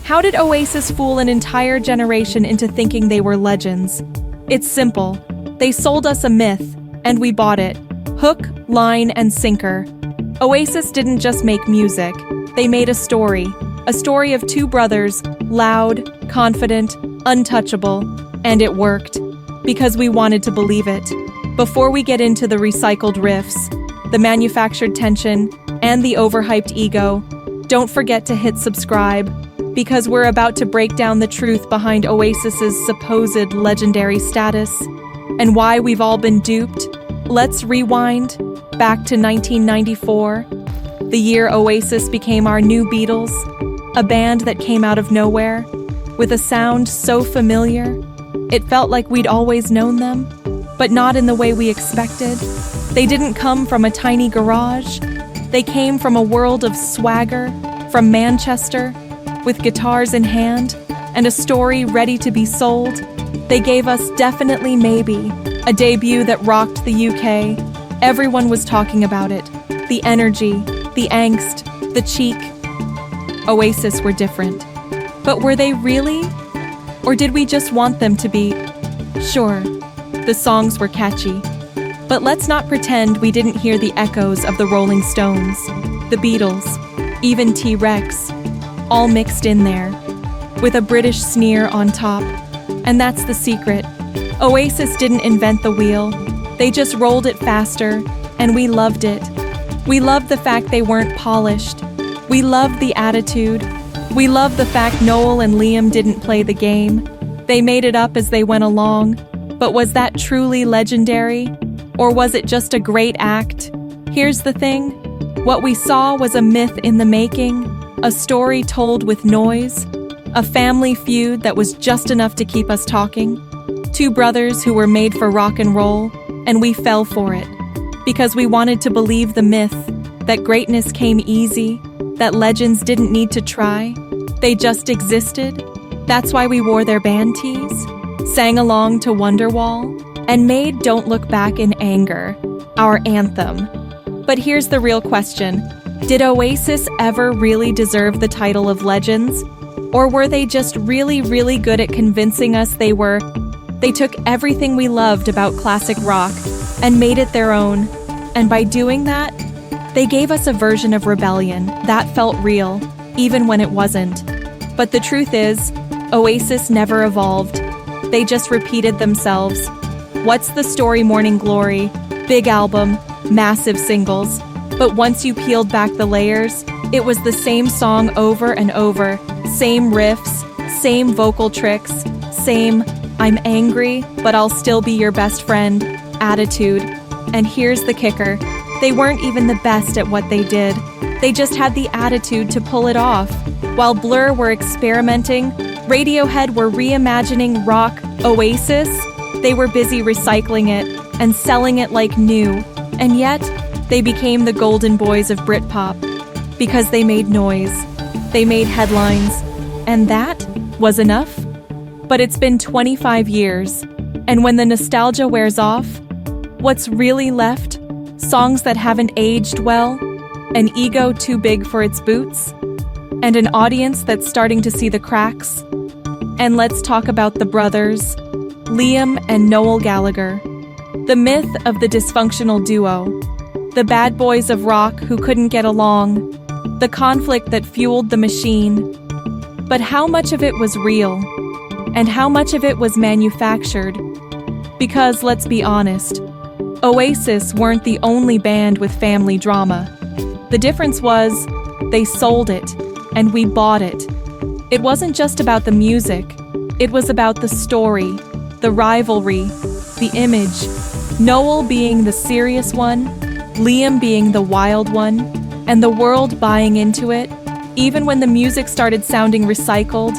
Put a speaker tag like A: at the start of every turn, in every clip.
A: How did Oasis fool an entire generation into thinking they were legends? It's simple. They sold us a myth, and we bought it. Hook, line, and sinker. Oasis didn't just make music. They made a story. A story of two brothers, loud, confident, untouchable, and it worked. Because we wanted to believe it. Before we get into the recycled riffs, the manufactured tension, and the overhyped ego, don't forget to hit subscribe, because we're about to break down the truth behind Oasis's supposed legendary status and why we've all been duped. Let's rewind back to 1994, the year Oasis became our new Beatles, a band that came out of nowhere, with a sound so familiar, it felt like we'd always known them, but not in the way we expected. They didn't come from a tiny garage. They came from a world of swagger, from Manchester, with guitars in hand and a story ready to be sold. They gave us Definitely Maybe, a debut that rocked the UK. Everyone was talking about it. The energy, the angst, the cheek. Oasis were different. But were they really? Or did we just want them to be? Sure, the songs were catchy. But let's not pretend we didn't hear the echoes of the Rolling Stones, the Beatles, even T-Rex, all mixed in there, with a British sneer on top. And that's the secret. Oasis didn't invent the wheel. They just rolled it faster, and we loved it. We loved the fact they weren't polished. We loved the attitude. We loved the fact Noel and Liam didn't play the game. They made it up as they went along. But was that truly legendary? Or was it just a great act? Here's the thing. What we saw was a myth in the making, a story told with noise, a family feud that was just enough to keep us talking. Two brothers who were made for rock and roll, and we fell for it. Because we wanted to believe the myth, that greatness came easy, that legends didn't need to try. They just existed. That's why we wore their band tees, sang along to Wonderwall, and made Don't Look Back in Anger our anthem. But here's the real question. Did Oasis ever really deserve the title of legends? Or were they just really, really good at convincing us they were? They took everything we loved about classic rock and made it their own. And by doing that, they gave us a version of rebellion that felt real, even when it wasn't. But the truth is, Oasis never evolved. They just repeated themselves. What's the Story? Morning Glory, big album, massive singles. But once you peeled back the layers, it was the same song over and over, same riffs, same vocal tricks, same I'm angry, but I'll still be your best friend attitude. And here's the kicker. They weren't even the best at what they did. They just had the attitude to pull it off. While Blur were experimenting, Radiohead were reimagining rock. Oasis, they were busy recycling it and selling it like new. And yet, they became the golden boys of Britpop because they made noise. They made headlines. And that was enough? But it's been 25 years. And when the nostalgia wears off, what's really left? Songs that haven't aged well, an ego too big for its boots, and an audience that's starting to see the cracks. And let's talk about the brothers, Liam and Noel Gallagher, the myth of the dysfunctional duo, the bad boys of rock who couldn't get along, the conflict that fueled the machine. But how much of it was real? And how much of it was manufactured? Because let's be honest, Oasis weren't the only band with family drama. The difference was, they sold it, and we bought it. It wasn't just about the music, it was about the story, the rivalry, the image. Noel being the serious one, Liam being the wild one, and the world buying into it, even when the music started sounding recycled,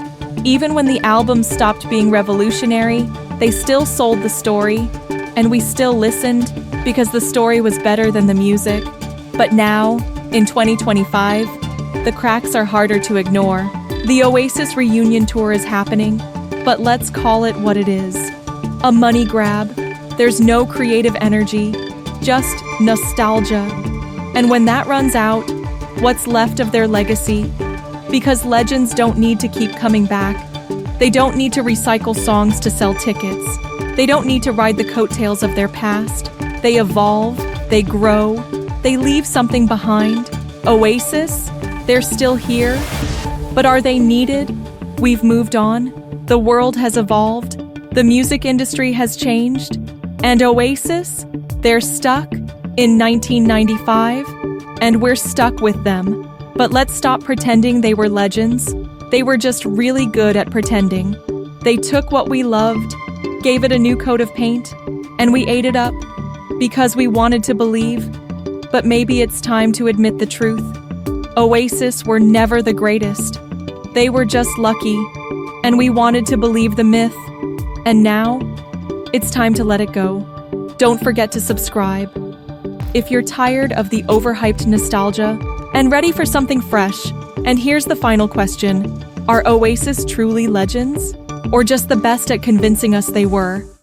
A: even when the album stopped being revolutionary, they still sold the story, and we still listened because the story was better than the music. But now, in 2025, the cracks are harder to ignore. The Oasis reunion tour is happening, but let's call it what it is. A money grab. There's no creative energy, just nostalgia. And when that runs out, what's left of their legacy? Because legends don't need to keep coming back. They don't need to recycle songs to sell tickets. They don't need to ride the coattails of their past. They evolve, they grow, they leave something behind. Oasis, they're still here. But are they needed? We've moved on. The world has evolved. The music industry has changed. And Oasis, they're stuck in 1995, and we're stuck with them. But let's stop pretending they were legends. They were just really good at pretending. They took what we loved, gave it a new coat of paint, and we ate it up because we wanted to believe. But maybe it's time to admit the truth. Oasis were never the greatest. They were just lucky, and we wanted to believe the myth. And now, it's time to let it go. Don't forget to subscribe. If you're tired of the overhyped nostalgia and ready for something fresh, and here's the final question: are Oasis truly legends? Or just the best at convincing us they were?